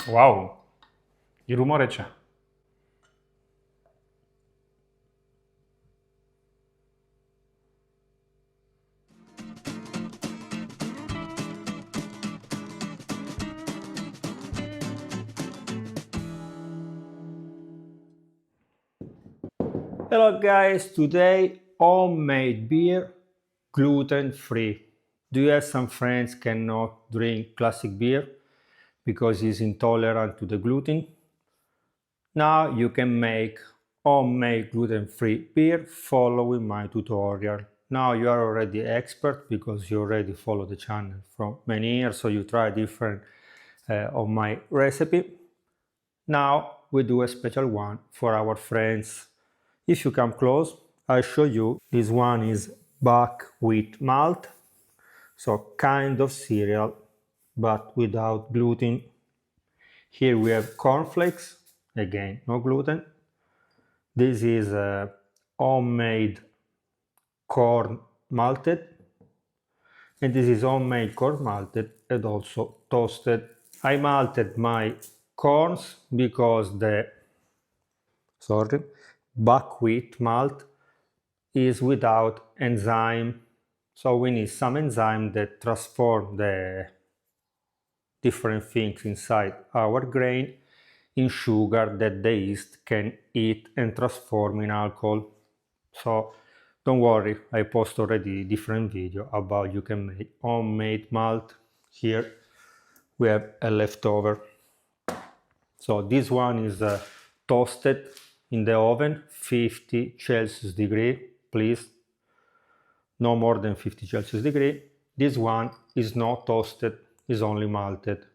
Wow, il rumore c'è. Hello guys, today homemade beer, gluten-free. Do you have some friends cannot drink classic beer because he's intolerant to the gluten? Now you can make homemade gluten-free beer following my tutorial. Now you are already expert because you already follow the channel for many years, so you try different of my recipe. Now we do a special one for our friends. If you come close, I'll show you. This one is buckwheat malt, so kind of cereal, but without gluten. Here we have cornflakes, again no gluten. This is a homemade corn malted, and this is homemade corn malted and also toasted. I malted my corns because the buckwheat malt is without enzyme, so we need some enzyme that transform the different things inside our grain in sugar that the yeast can eat and transform in alcohol. So don't worry, I post already different video about you can make homemade malt. Here we have a leftover. So this one is toasted in the oven, 50 Celsius degree, please, no more than 50 Celsius degree. This one is not toasted, is only malted,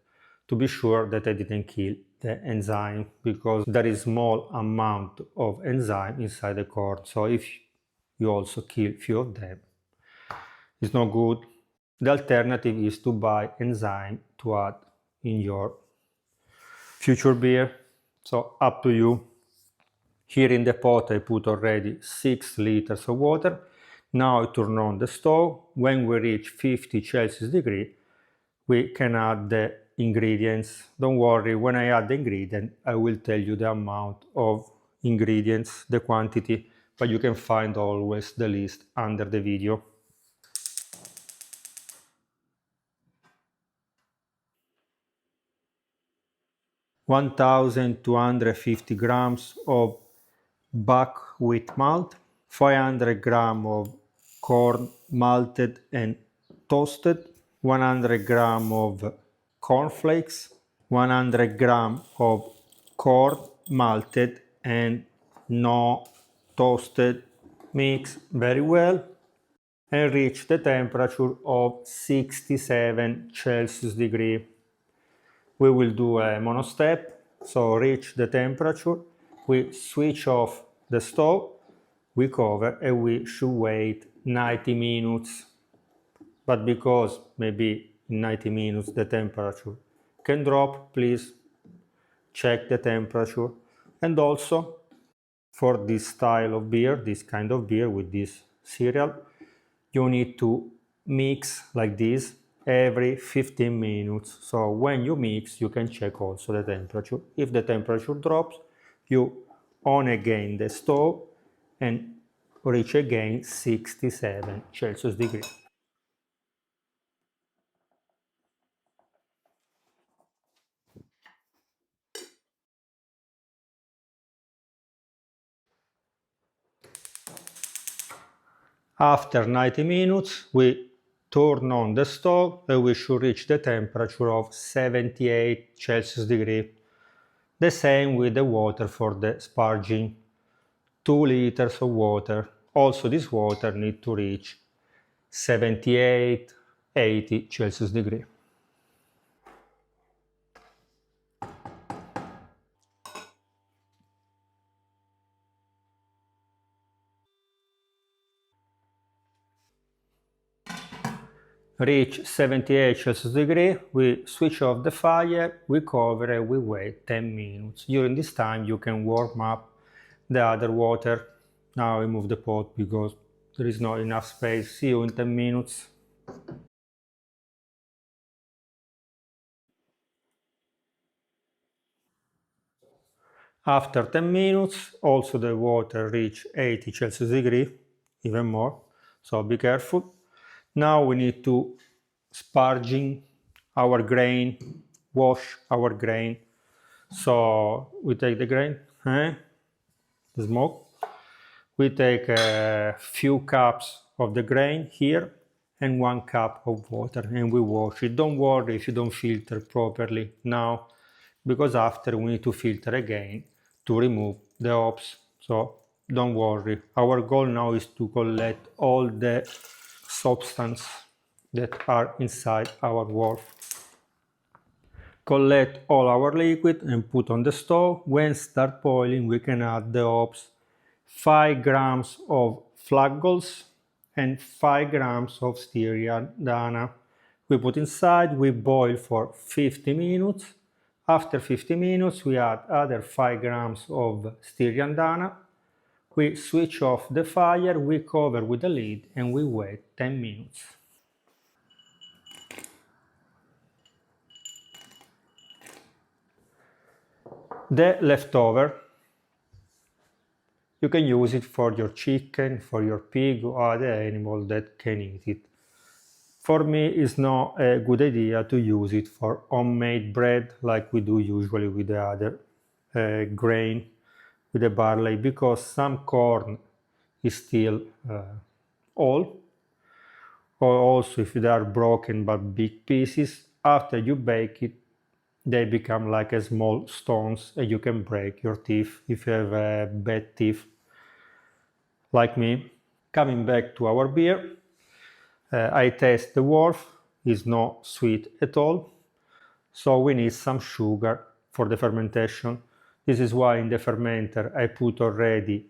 to be sure that I didn't kill the enzyme, because there is small amount of enzyme inside the corn. So if you also kill few of them, it's not good. The alternative is to buy enzyme to add in your future beer. So up to you. Here in the pot I put already 6 liters of water. Now I turn on the stove. When we reach 50 Celsius degree, we can add the ingredients. Don't worry, when I add the ingredient, I will tell you the amount of ingredients, the quantity, but you can find always the list under the video. (1,250 grams of buckwheat malt, 500 grams of corn malted and toasted, 100 grams of cornflakes, 100 grams of corn malted and not toasted. Mix very well and reach the temperature of 67 Celsius degree. We will do a monostep, so reach the temperature, we switch off the stove, we cover and we should wait 90 minutes. But because maybe in 90 minutes the temperature can drop, please check the temperature. And also for this style of beer, this kind of beer with this cereal, you need to mix like this every 15 minutes. So when you mix, you can check also the temperature. If the temperature drops, you on again the stove and reach again 67 Celsius degree. After 90 minutes, we turn on the stove and we should reach the temperature of 78 Celsius degree. The same with the water for the sparging. 2 liters of water. Also this water need to reach 78, 80 Celsius degree. Reach 78 Celsius degree, we switch off the fire, we cover and we wait 10 minutes. During this time you can warm up the other water. Now I move the pot because there is not enough space. See you in 10 minutes. After 10 minutes, also the water reach 80 Celsius degree, even more, so be careful. Now we need to sparging our grain, wash our grain. So we take the grain, the smoke. We take a few cups of the grain here and 1 cup of water and we wash it. Don't worry if you don't filter properly now, because after we need to filter again to remove the hops. So don't worry. Our goal now is to collect all the substance that are inside our wort. Collect all our liquid and put on the stove. When start boiling, we can add the hops, 5 grams of Fluggless and 5 grams of Stiriandana. We put inside, we boil for 50 minutes. After 50 minutes, we add other 5 grams of Stiriandana. We switch off the fire, we cover with the lid and we wait 10 minutes. The leftover, you can use it for your chicken, for your pig or other animal that can eat it. For me, it's not a good idea to use it for homemade bread like we do usually with the other grain, with the barley, because some corn is still old, or also if they are broken but big pieces, after you bake it, they become like a small stones and you can break your teeth if you have bad teeth like me. Coming back to our beer, I taste the wort, is not sweet at all, so we need some sugar for the fermentation. This is why in the fermenter I put already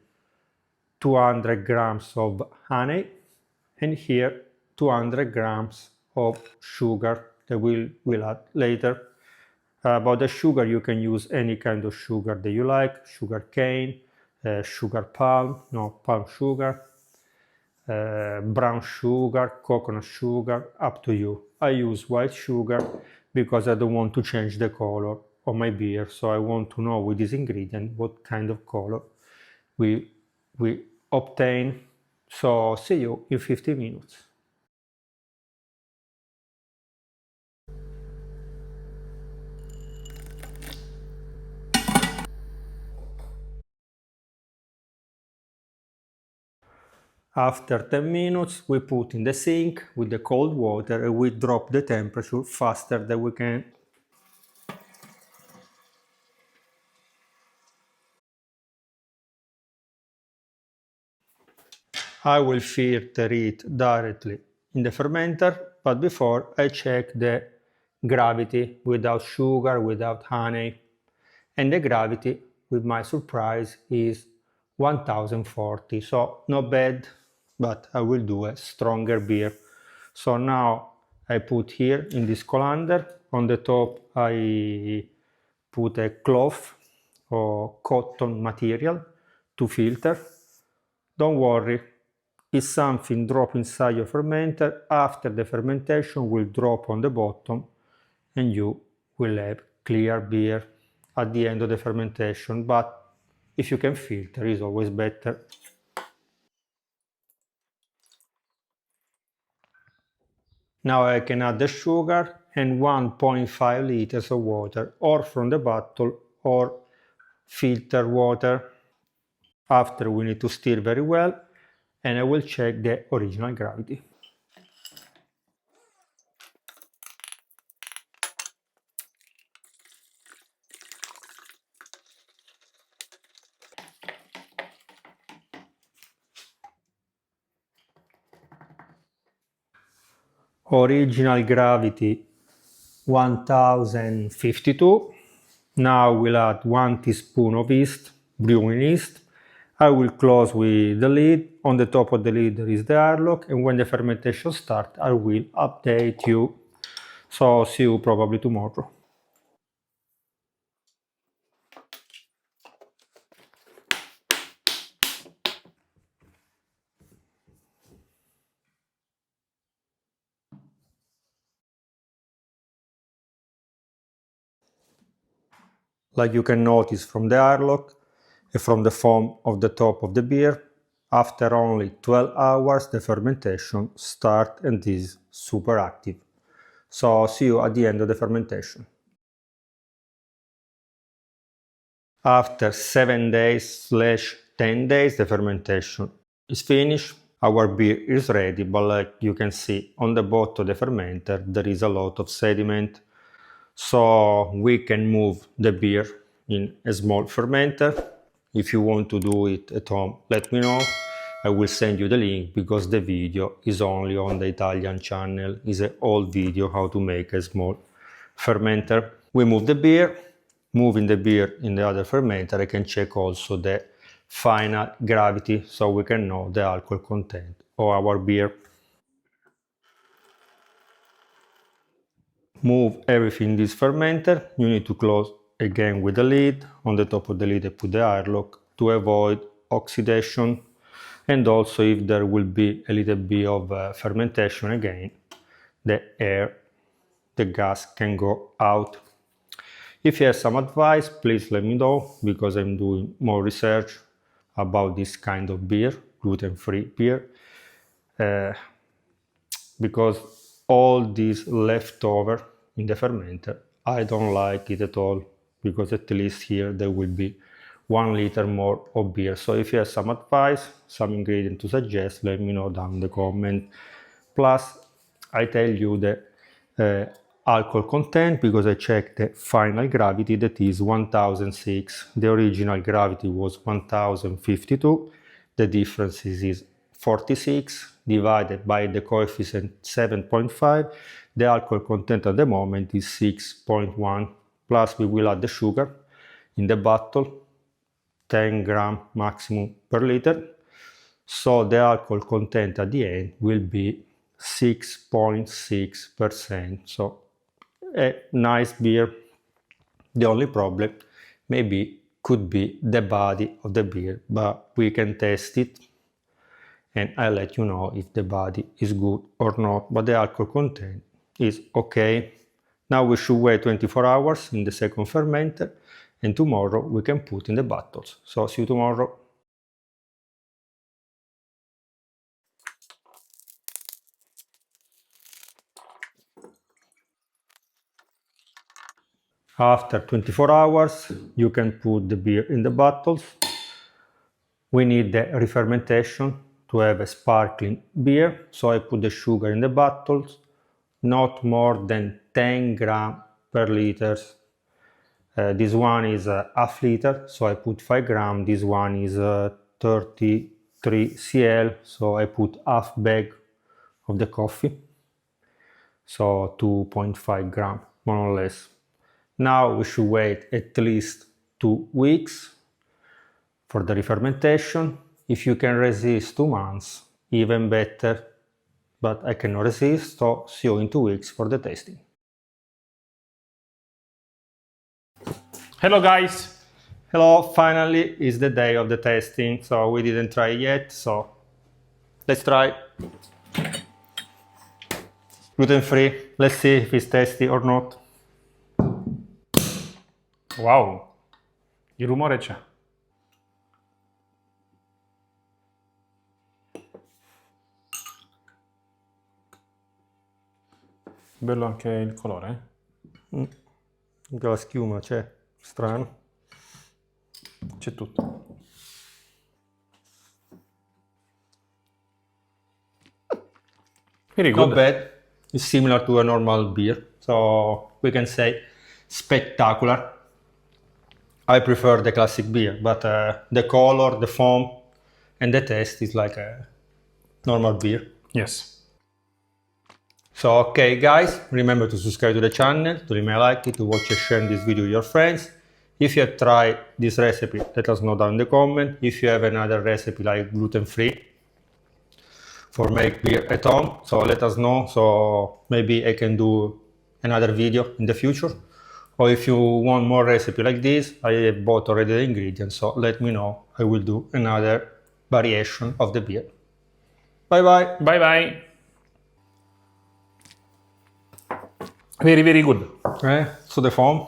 200 grams of honey and here 200 grams of sugar that we'll add later. About the sugar, you can use any kind of sugar that you like, sugar cane, sugar palm sugar, brown sugar, coconut sugar, up to you. I use white sugar because I don't want to change the color of my beer, so I want to know with this ingredient what kind of color we obtain. So see you in 50 minutes. After 10 minutes, we put in the sink with the cold water and we drop the temperature faster than we can. I will filter it directly in the fermenter, but before I check the gravity without sugar, without honey. And the gravity, with my surprise, is 1040. So not bad, but I will do a stronger beer. So now I put here in this colander, on the top I put a cloth or cotton material to filter. Don't worry, if something drop inside your fermenter, after the fermentation will drop on the bottom and you will have clear beer at the end of the fermentation, but if you can filter, it's always better. Now I can add the sugar and 1.5 liters of water, or from the bottle or filter water. After we need to stir very well, and I will check the original gravity. Original gravity 1052. Now we'll add 1 teaspoon of yeast, brewing yeast. I will close with the lid. On the top of the lid there is the airlock, and when the fermentation starts I will update you. So see you probably tomorrow. like you can notice from the airlock and from the foam of the top of the beer. After only 12 hours the fermentation starts and is super active. So see you at the end of the fermentation. After 7 days/10 days the fermentation is finished. Our beer is ready, but like you can see on the bottom of the fermenter there is a lot of sediment. So we can move the beer in a small fermenter. If you want to do it at home, let me know. I will send you the link because the video is only on the Italian channel. It's an old video how to make a small fermenter. We move the beer. Moving the beer in the other fermenter, I can check also the final gravity so we can know the alcohol content of our beer. Move everything in this fermenter. You need to close again with the lid. On the top of the lid I put the airlock to avoid oxidation, and also if there will be a little bit of fermentation again, the air, the gas can go out. If you have some advice, please let me know, because I'm doing more research about this kind of beer, gluten-free beer, because all this leftover in the fermenter, I don't like it at all, because at least here there will be 1 liter more of beer. So if you have some advice, some ingredient to suggest, let me know down in the comment. Plus, I tell you the alcohol content because I checked the final gravity, that is 1006. The original gravity was 1052. The difference is 46 divided by the coefficient 7.5. The alcohol content at the moment is 6.1. Plus we will add the sugar in the bottle, 10 gram maximum per liter. So the alcohol content at the end will be 6.6%. So a nice beer. The only problem maybe could be the body of the beer, but we can test it and I'll let you know if the body is good or not, but the alcohol content is okay. Now we should wait 24 hours in the second fermenter, and tomorrow we can put in the bottles. So see you tomorrow. After 24 hours, you can put the beer in the bottles. We need the re-fermentation to have a sparkling beer, so I put the sugar in the bottles, not more than 10 grams per liter. This one is half liter, so I put 5 grams. This one is 33 cl, so I put half bag of the coffee, so 2.5 grams more or less. Now we should wait at least 2 weeks for the re-fermentation. If you can resist 2 months, even better, but I cannot resist, so see you in 2 weeks for the tasting. Hello guys! Hello, finally is the day of the tasting, so we didn't try it yet, so let's try. Gluten-free, let's see if it's tasty or not. Wow, il rumore c'è. Bello anche il colore. Anche la schiuma c'è, strano. C'è tutto. Very good. Not bad. It's similar to a normal beer, so we can say spectacular. I prefer the classic beer, but the color, the foam, and the taste is like a normal beer. Yes. So okay guys, remember to subscribe to the channel, to leave me a like, to watch and share this video with your friends. If you have tried this recipe, let us know down in the comment. If you have another recipe like gluten-free for make beer at home, so let us know, so maybe I can do another video in the future. Or if you want more recipe like this, I have bought already the ingredients, so let me know. I will do another variation of the beer. Bye bye! Bye bye! Very, very good. So the foam.